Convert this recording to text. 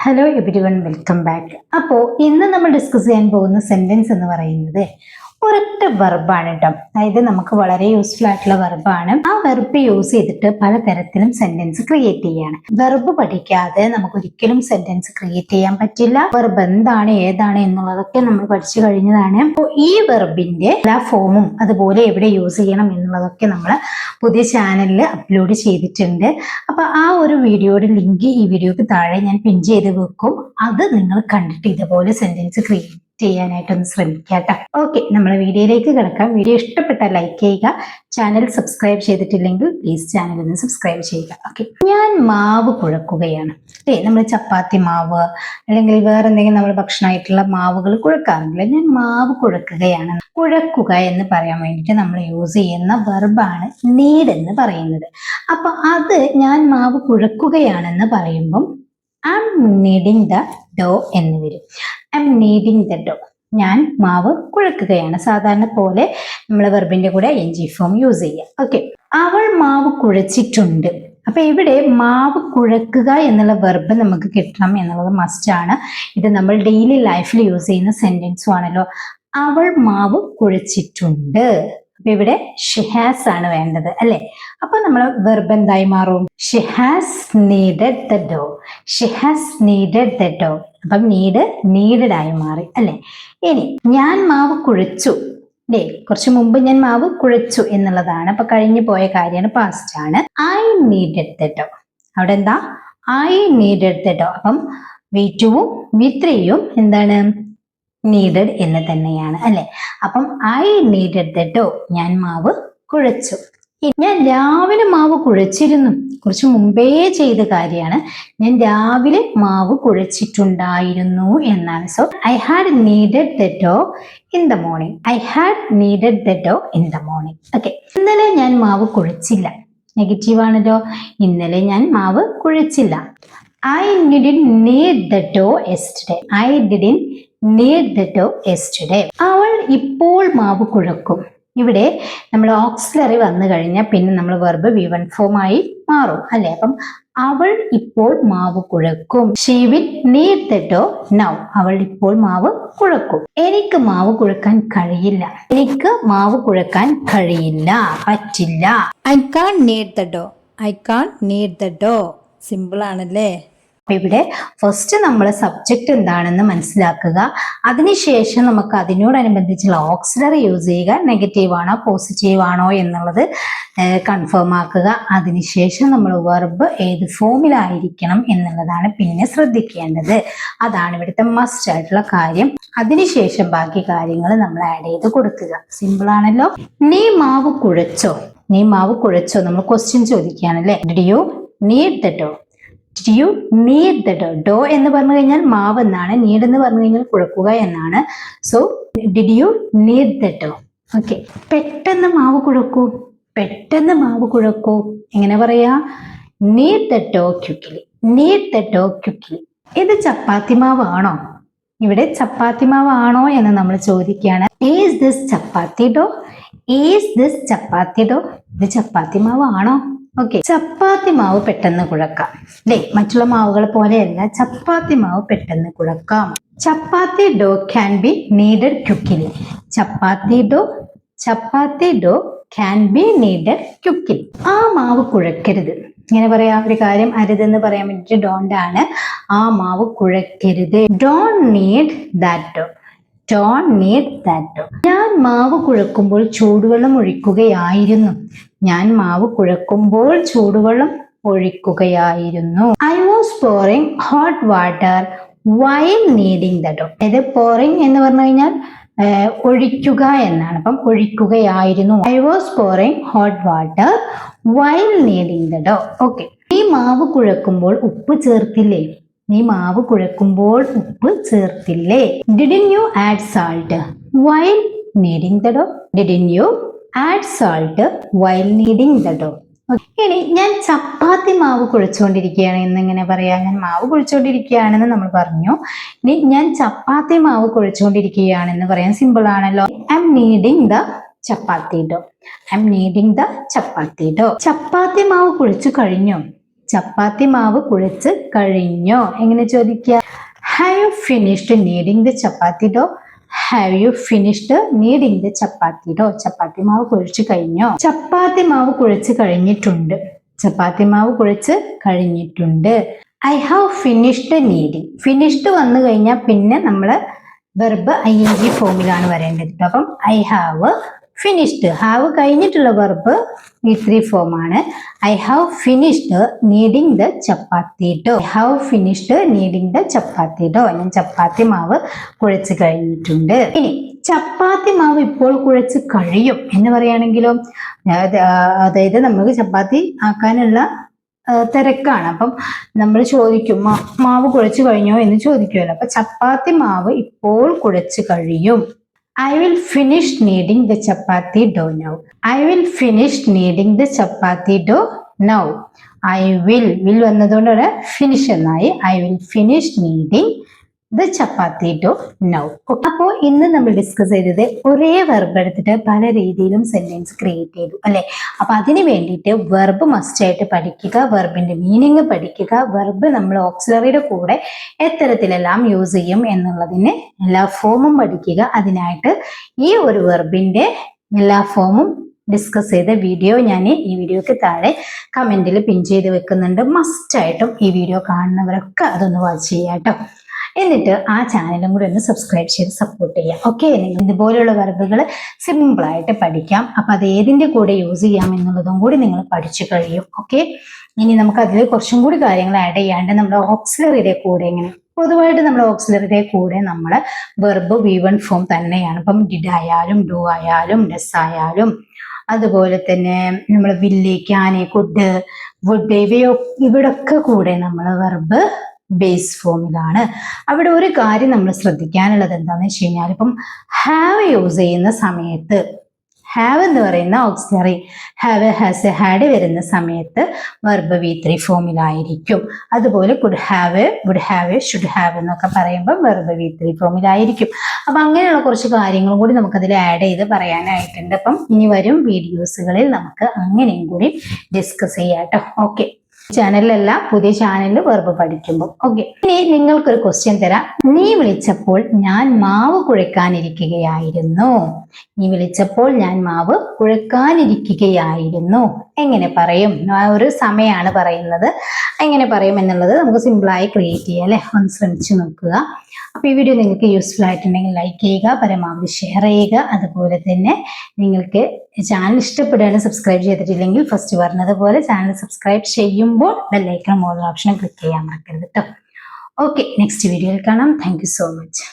Hello everyone, welcome back. അപ്പോൾ ഇന്ന് നമ്മൾ ഡിസ്കസ് ചെയ്യാൻ പോകുന്ന സെന്റൻസ് എന്ന് പറയുന്നത് ഒരൊറ്റ വെർബാണ് കേട്ടോ. അതായത് നമുക്ക് വളരെ യൂസ്ഫുൾ ആയിട്ടുള്ള വെർബാണ്. ആ വെർബ് യൂസ് ചെയ്തിട്ട് പലതരത്തിലും സെന്റൻസ് ക്രിയേറ്റ് ചെയ്യാണ്. വെർബ് പഠിക്കാതെ നമുക്ക് ഒരിക്കലും സെന്റൻസ് ക്രിയേറ്റ് ചെയ്യാൻ പറ്റില്ല. വെർബ് എന്താണ്, ഏതാണ് എന്നുള്ളതൊക്കെ നമ്മൾ പഠിച്ചു കഴിഞ്ഞതാണ്. അപ്പോൾ ഈ വെർബിന്റെ എല്ലാ ഫോമും അതുപോലെ എവിടെ യൂസ് ചെയ്യണം എന്നുള്ളതൊക്കെ നമ്മൾ പുതിയ ചാനലിൽ അപ്ലോഡ് ചെയ്തിട്ടുണ്ട്. അപ്പൊ ആ ഒരു വീഡിയോയുടെ ലിങ്ക് ഈ വീഡിയോക്ക് താഴെ ഞാൻ പിൻ ചെയ്ത് വെക്കും. അത് നിങ്ങൾ കണ്ടിട്ട് ഇതുപോലെ സെന്റൻസ് ക്രിയേറ്റ് ചെയ്യാനായിട്ടൊന്ന് ശ്രമിക്കാട്ടോ. ഓക്കെ, നമ്മളെ വീഡിയോയിലേക്ക് കിടക്കാം. വീഡിയോ ഇഷ്ടപ്പെട്ടാൽ ലൈക്ക് ചെയ്യുക. ചാനൽ സബ്സ്ക്രൈബ് ചെയ്തിട്ടില്ലെങ്കിൽ പ്ലീസ് ചാനൽ ഒന്ന് സബ്സ്ക്രൈബ് ചെയ്യുക. ഓക്കെ, ഞാൻ മാവ് കുഴക്കുകയാണ്. നമ്മൾ ചപ്പാത്തി മാവ് അല്ലെങ്കിൽ വേറെ എന്തെങ്കിലും നമ്മൾ ഭക്ഷണമായിട്ടുള്ള മാവുകൾ കുഴക്കാറില്ല. ഞാൻ മാവ് കുഴക്കുകയാണ്. കുഴക്കുക എന്ന് പറയാൻ വേണ്ടിയിട്ട് നമ്മൾ യൂസ് ചെയ്യുന്ന വെർബാണ് നീഡ് എന്ന് പറയുന്നത്. അപ്പൊ അത് ഞാൻ മാവ് കുഴക്കുകയാണെന്ന് പറയുമ്പം ഐ എം നീഡിങ് ദ ഡോ എന്ന് വരും. ഐ എം നീഡിങ് ദ ഡോ. ഞാൻ മാവ് കുഴക്കുകയാണ്. സാധാരണ പോലെ നമ്മൾ വെർബിന്റെ കൂടെ എൻ ജി ഫോം യൂസ് ചെയ്യാം. ഓക്കെ, അവൾ മാവ് കുഴച്ചിട്ടുണ്ട്. അപ്പൊ ഇവിടെ മാവ് കുഴക്കുക എന്നുള്ള വെർബ് നമുക്ക് കിട്ടണം എന്നുള്ളത് മസ്റ്റ് ആണ്. ഇത് നമ്മൾ ഡെയിലി ലൈഫിൽ യൂസ് ചെയ്യുന്ന സെന്റൻസും ആണല്ലോ. അവൾ മാവ് കുഴച്ചിട്ടുണ്ട്. അപ്പൊ ഇവിടെ ഷി ഹാസ് ആണ് വേണ്ടത് അല്ലെ. അപ്പൊ നമ്മൾ വെർബ് എന്തായി മാറും? She has kneaded the dough. She has kneaded the dough. അപ്പം നീഡഡ് ആയി മാറി അല്ലെ. ഇനി ഞാൻ മാവ് കുഴച്ചു. കുറച്ചു മുമ്പ് ഞാൻ മാവ് കുഴച്ചു എന്നുള്ളതാണ്. അപ്പൊ കഴിഞ്ഞു പോയ കാര്യമാണ്, പാസ്റ്റ് ആണ്. ഐ നീഡഡ് ദ ഡോ. അവിടെ എന്താ? I needed the dough. അപ്പം V2-ഉം V3-യും എന്താണ്? നീഡഡ് എന്ന് തന്നെയാണ് അല്ലെ. അപ്പം ഐ നീഡഡ് ദ ഡോ. ഞാൻ മാവ് കുഴച്ചു. ഞാൻ രാവിലെ മാവ് കുഴച്ചിരുന്നു. കുറച്ച് മുമ്പേ ചെയ്ത കാര്യമാണ്. ഞാൻ രാവിലെ മാവ് കുഴച്ചിട്ടുണ്ടായിരുന്നു എന്നാണ്. So I had kneaded the dough in the morning. I had kneaded the dough in the morning. Okay, ഇന്നലെ ഞാൻ മാവ് കുഴച്ചില്ല. നെഗറ്റീവ് ആണല്ലോ. ഇന്നലെ ഞാൻ മാവ് കുഴച്ചില്ല. I didn't need the dough yesterday. I didn't need the dough yesterday. അവൾ ഇപ്പോൾ മാവ് കുഴക്കും. ഇവിടെ നമ്മൾ ഓക്സിലറി വന്നു കഴിഞ്ഞാൽ പിന്നെ നമ്മൾ വെർബ് V1 ഫോം ആയി മാറും അല്ലെ. അപ്പം അവൾ ഇപ്പോൾ മാവ് കുഴക്കും. She will knead the dough now. അവൾ ഇപ്പോൾ മാവ് കുഴക്കും. എനിക്ക് മാവ് കുഴക്കാൻ കഴിയില്ല. എനിക്ക് മാവ് കുഴക്കാൻ കഴിയില്ല, പറ്റില്ല. I can't knead the dough. I can't knead the dough. Simple ആണല്ലേ. അപ്പൊ ഇവിടെ ഫസ്റ്റ് നമ്മൾ സബ്ജക്റ്റ് എന്താണെന്ന് മനസ്സിലാക്കുക. അതിനുശേഷം നമുക്ക് അതിനോടനുബന്ധിച്ചുള്ള ഓക്സിലറി യൂസ് ചെയ്യുക. നെഗറ്റീവ് ആണോ പോസിറ്റീവ് ആണോ എന്നുള്ളത് കൺഫേം ആക്കുക. അതിനുശേഷം നമ്മൾ വെർബ് ഏത് ഫോമിലായിരിക്കണം എന്നുള്ളതാണ് പിന്നെ ശ്രദ്ധിക്കേണ്ടത്. അതാണ് ഇവിടുത്തെ മസ്റ്റ് ആയിട്ടുള്ള കാര്യം. അതിനുശേഷം ബാക്കി കാര്യങ്ങൾ നമ്മൾ ആഡ് ചെയ്ത് കൊടുക്കുക. സിമ്പിൾ ആണല്ലോ. നീ മാവ് കുഴച്ചോ? നീ മാവ് കുഴച്ചോ? നമ്മൾ ക്വസ്റ്റ്യൻ ചോദിക്കുകയാണല്ലേ. Did you knead the dough? Did you knead the dough? Dough എന്ന് പറഞ്ഞു കഴിഞ്ഞാൽ മാവ് എന്നാണ്. നീഡ് എന്ന് പറഞ്ഞു കഴിഞ്ഞാൽ കുഴക്കുക എന്നാണ്. So did you knead the dough? Okay, പെട്ടെന്ന് മാവ് കുഴക്കൂ. പെട്ടെന്ന് മാവ് കുഴക്കൂ. എങ്ങനെ പറയാ? Knead the dough quickly. Knead the dough quickly. ഇത് ചപ്പാത്തി മാവ് ആണോ? ഇവിടെ ചപ്പാത്തി മാവ് ആണോ എന്ന് നമ്മൾ ചോദിക്കുകയാണ്. Is this chapati dough? Is this chapati dough? ഇത് ചപ്പാത്തി മാവ് ആണോ? ഓക്കെ, ചപ്പാത്തി മാവ് പെട്ടെന്ന് കുഴക്കാം അല്ലേ. മറ്റുള്ള മാവുകൾ പോലെയല്ല, ചപ്പാത്തി മാവ് പെട്ടെന്ന് കുഴക്കാം. Chapati dough can be kneaded quickly. Chapati dough can be kneaded quickly. ആ മാവ് കുഴക്കരുത്. ഇങ്ങനെ പറയാം. ഒരു കാര്യം അരുതെന്ന് പറയാൻ വേണ്ടിയിട്ട് ഡോണ്ട് ആണ്. ആ മാവ് കുഴക്കരുത്. Don't knead that dough. Don't need that dough. ഞാൻ മാവ് കുഴക്കുമ്പോൾ ചൂടുവെള്ളം ഒഴിക്കുകയായിരുന്നു. ഞാൻ മാവ് കുഴക്കുമ്പോൾ ചൂടുവെള്ളം ഒഴിക്കുകയായിരുന്നു. I was pouring hot water while kneading the dough. അതായത് pouring എന്ന് പറഞ്ഞു കഴിഞ്ഞാൽ ഒഴിക്കുക എന്നാണ്. അപ്പം ഒഴിക്കുകയായിരുന്നു. I was pouring hot water while kneading the dough. Okay, ഈ മാവ് കുഴക്കുമ്പോൾ ഉപ്പ് ചേർത്തില്ലേ? നീ മാവ് കുഴക്കുമ്പോൾ ഉപ്പ് ചേർത്തില്ലേ? Didn't you add salt while kneading the dough? Didn't you add salt while kneading the dough? ഇനി ഞാൻ ചപ്പാത്തി മാവ് കുഴച്ചുകൊണ്ടിരിക്കുകയാണ് എന്നിങ്ങനെ പറയാം. ഞാൻ മാവ് കുഴച്ചുകൊണ്ടിരിക്കുകയാണെന്ന് നമ്മൾ പറഞ്ഞു. ഇനി ഞാൻ ചപ്പാത്തി മാവ് കുഴച്ചുകൊണ്ടിരിക്കുകയാണെന്ന് പറയാൻ സിമ്പിൾ ആണല്ലോ. I am kneading the chapati dough. I am kneading the chapati dough. Chapati മാവ് കുഴച്ചു കഴിഞ്ഞു. ചപ്പാത്തി മാവ് കുഴച്ച് കഴിഞ്ഞോ? എങ്ങനെ ചോദിക്കുക? Have you finished kneading the chapati dough? Have you finished kneading the chapati dough? Chapati മാവ് കുഴച്ച് കഴിഞ്ഞോ? ചപ്പാത്തി മാവ് കുഴച്ച് കഴിഞ്ഞിട്ടുണ്ട്. ചപ്പാത്തി മാവ് കുഴച്ച് കഴിഞ്ഞിട്ടുണ്ട്. I have finished kneading. Finished വന്നു കഴിഞ്ഞാൽ പിന്നെ നമ്മൾ വെർബ് ing ഫോമിലാണ് വരേണ്ടത്. അപ്പം ഐ ഹാവ് ഫിനിഷ്ഡ്. ഹാവ് കഴിഞ്ഞിട്ടുള്ള വെർബ് V3 ഫോം ആണ്. I have finished kneading the chapati dough. I have finished kneading the chapati dough. ഞാൻ ചപ്പാത്തി മാവ് കുഴച്ച് കഴിഞ്ഞിട്ടുണ്ട്. ഇനി ചപ്പാത്തി മാവ് ഇപ്പോൾ കുഴച്ച് കഴിയും എന്ന് പറയുകയാണെങ്കിലോ, അതായത് നമുക്ക് ചപ്പാത്തി ആക്കാനുള്ള തിരക്കാണ്. അപ്പം നമ്മൾ ചോദിക്കും മാവ് കുഴച്ച് കഴിഞ്ഞോ എന്ന് ചോദിക്കുമല്ലോ. അപ്പൊ ചപ്പാത്തി മാവ് ഇപ്പോൾ കുഴച്ച് കഴിയും. I will finish kneading the chapati dough now. I will finish kneading the chapati dough now. I will വന്നതുകൊണ്ടാണ് ഫിനിഷ് എന്നായി. I will finish kneading the chapati dough now. അപ്പോൾ ഇന്ന് നമ്മൾ ഡിസ്കസ് ചെയ്തത് ഒരേ വെർബ് എടുത്തിട്ട് പല രീതിയിലും സെന്റൻസ് ക്രിയേറ്റ് ചെയ്തു അല്ലെ. അപ്പൊ അതിന് വേണ്ടിയിട്ട് വെർബ് മസ്റ്റ് ആയിട്ട് പഠിക്കുക, വെർബിന്റെ മീനിങ് പഠിക്കുക, വെർബ് നമ്മൾ ഓക്സിലറിയുടെ കൂടെ എത്തരത്തിലെല്ലാം യൂസ് ചെയ്യും എന്നുള്ളതിന് എല്ലാ ഫോമും പഠിക്കുക. അതിനായിട്ട് ഈ ഒരു വെർബിന്റെ എല്ലാ ഫോമും ഡിസ്കസ് ചെയ്ത വീഡിയോ ഞാൻ ഈ വീഡിയോക്ക് താഴെ കമന്റിൽ പിൻ ചെയ്ത് വെക്കുന്നുണ്ട്. മസ്റ്റ് ആയിട്ടും ഈ വീഡിയോ കാണുന്നവരൊക്കെ അതൊന്ന് വാച്ച് ചെയ്യാം കേട്ടോ. എന്നിട്ട് ആ ചാനലും കൂടി ഒന്ന് സബ്സ്ക്രൈബ് ചെയ്ത് സപ്പോർട്ട് ചെയ്യാം. ഓക്കെ, ഇതുപോലെയുള്ള വെർബുകൾ സിമ്പിളായിട്ട് പഠിക്കാം. അപ്പൊ അത് ഏതിന്റെ കൂടെ യൂസ് ചെയ്യാം എന്നുള്ളതും കൂടി നിങ്ങൾ പഠിച്ചു കഴിയും. ഓക്കെ, ഇനി നമുക്ക് അതിൽ കുറച്ചും കൂടി കാര്യങ്ങൾ ആഡ് ചെയ്യാണ്ട് നമ്മുടെ ഓക്സിലറിയുടെ കൂടെ എങ്ങനെ പൊതുവായിട്ട് നമ്മുടെ ഓക്സിലറിയുടെ കൂടെ നമ്മളെ വെർബ് V1 ഫോം തന്നെയാണ്. ഇപ്പം ഡിഡ് ആയാലും ഡു ആയാലും ഡസ് ആയാലും അതുപോലെ തന്നെ നമ്മൾ വില്ല്, ക്യാന്, കുഡ്, വുഡ് ഇവിടൊക്കെ കൂടെ നമ്മൾ വെർബ് ബേസ് ഫോമിലാണ്. അവിടെ ഒരു കാര്യം നമ്മൾ ശ്രദ്ധിക്കാനുള്ളത് എന്താണെന്ന് വെച്ച് കഴിഞ്ഞാൽ, ഇപ്പം ഹാവ് യൂസ് ചെയ്യുന്ന സമയത്ത് ഹാവ് എന്ന് പറയുന്ന ഓക്സിലറി ഹാവ്, ഹാസ്, ഹാഡ് വരുന്ന സമയത്ത് വെർബ് V3 ഫോമിലായിരിക്കും. അതുപോലെ could have, would have, should have എന്നൊക്കെ പറയുമ്പോൾ വെർബ് V3 ഫോമിലായിരിക്കും. അപ്പൊ അങ്ങനെയുള്ള കുറച്ച് കാര്യങ്ങളും കൂടി നമുക്കതിൽ ആഡ് ചെയ്ത് പറയാനായിട്ടുണ്ട്. അപ്പം ഇനി വരും വീഡിയോസുകളിൽ നമുക്ക് അങ്ങനെയും കൂടി ഡിസ്കസ് ചെയ്യാം കേട്ടോ. ഓക്കെ, ചാനലിലല്ല, പുതിയ ചാനലിൽ വെർബ് പഠിക്കുമ്പോൾ. ഓക്കെ, ഇനി നിങ്ങൾക്കൊരു ക്വസ്റ്റ്യൻ തരാം. നീ വിളിച്ചപ്പോൾ ഞാൻ മാവ് കുഴക്കാനിരിക്കുകയായിരുന്നു. നീ വിളിച്ചപ്പോൾ ഞാൻ മാവ് കുഴക്കാനിരിക്കുകയായിരുന്നു. എങ്ങനെ പറയും? ഒരു സമയമാണ് പറയുന്നത്. എങ്ങനെ പറയും എന്നുള്ളത് നമുക്ക് സിമ്പിളായി ക്രിയേറ്റ് ചെയ്യാം അല്ലെ. ഒന്ന് ശ്രമിച്ചു നോക്കുക. അപ്പൊ ഈ വീഡിയോ നിങ്ങൾക്ക് യൂസ്ഫുൾ ആയിട്ടുണ്ടെങ്കിൽ ലൈക്ക് ചെയ്യുക, പരമാവധി ഷെയർ ചെയ്യുക. അതുപോലെ തന്നെ നിങ്ങൾക്ക് ചാനൽ ഇഷ്ടപ്പെടുകയാണ് സബ്സ്ക്രൈബ് ചെയ്തിട്ടില്ലെങ്കിൽ ഫസ്റ്റ് പറഞ്ഞതുപോലെ ചാനൽ സബ്സ്ക്രൈബ് ചെയ്യുമ്പോൾ ബെല്ലൈക്കൺ മോൾ ഓപ്ഷൻ ക്ലിക്ക് ചെയ്യാൻ മറക്കരുത് കേട്ടോ. ഓക്കെ, നെക്സ്റ്റ് വീഡിയോയിൽ കാണാം. Thank you so much.